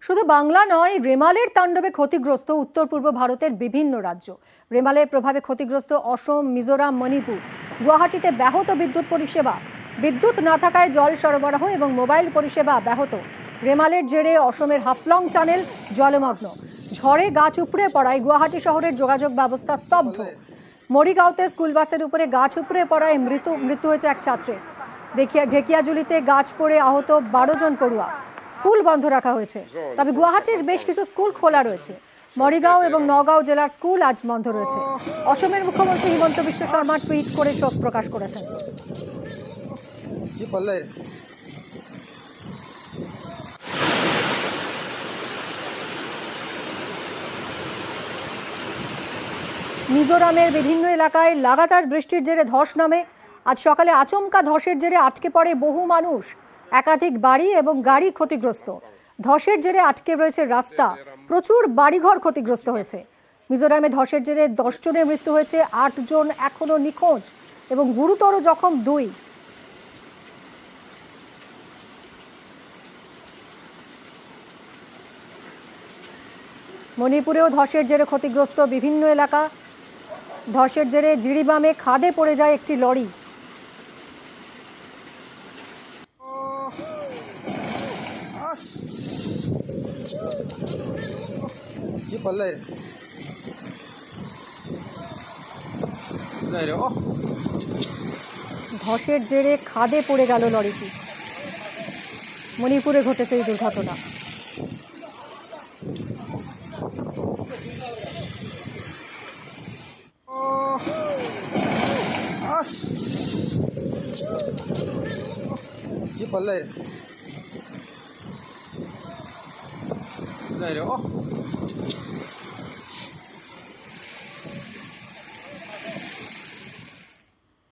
শুধু বাংলা নয়, রেমালের তাণ্ডবে ক্ষতিগ্রস্ত উত্তর পূর্ব ভারতের বিভিন্ন রাজ্য। রেমালের প্রভাবে ক্ষতিগ্রস্ত অসম, মিজোরাম, মণিপুর। গুয়াহাটিতে ব্যাহত বিদ্যুৎ পরিষেবা, বিদ্যুৎ না থাকায় জল সরবরাহ এবং মোবাইল পরিষেবা ব্যাহত। রেমালের জেরে অসমের হাফলং টানেল জলমগ্ন। ঝড়ে গাছ উপড়ে পড়ায় গুয়াহাটি শহরের যোগাযোগ ব্যবস্থা স্তব্ধ। মরিগাঁওতে স্কুল বাসের উপরে গাছ উপড়ে পড়ায় মৃত্যু হয়েছে এক ছাত্রের। ঢেকিয়াজুলিতে গাছ পড়ে আহত 12 জন পড়ুয়া। স্কুল বন্ধ রাখা হয়েছে, তবে গুয়াহাটির বেশ কিছু স্কুল খোলা রয়েছে। মরিগাঁও এবং নগাঁও জেলার স্কুল আজ বন্ধ রয়েছে। অসমের মুখ্যমন্ত্রী হিমন্ত বিশ্ব শর্মা টুইট করে শোক প্রকাশ করেছেন। মিজোরামের বিভিন্ন এলাকায় লাগাতার বৃষ্টির জেরে ধস নামে। আজ সকালে আচমকা ধসের জেরে আটকে পড়ে বহু মানুষ। একাধিক বাড়ি এবং গাড়ি ক্ষতিগ্রস্ত। ধসের জেরে আটকে রয়েছে রাস্তা, প্রচুর বাড়িঘর ক্ষতিগ্রস্ত হয়েছে। মিজোরামে ধসের জেরে 10 জনের মৃত্যু হয়েছে, 8 জন এখনো নিখোঁজ এবং গুরুতর জখম 2। মণিপুরেও ধসের জেরে ক্ষতিগ্রস্ত বিভিন্ন এলাকা। ধসের জেরে জিরিবামে খাদে পড়ে যায় একটি লরি। ধসের জেরে খাদে পড়ে গেল লরিটি। মণিপুরে ঘটেছে এই দুর্ঘটনা। There you go.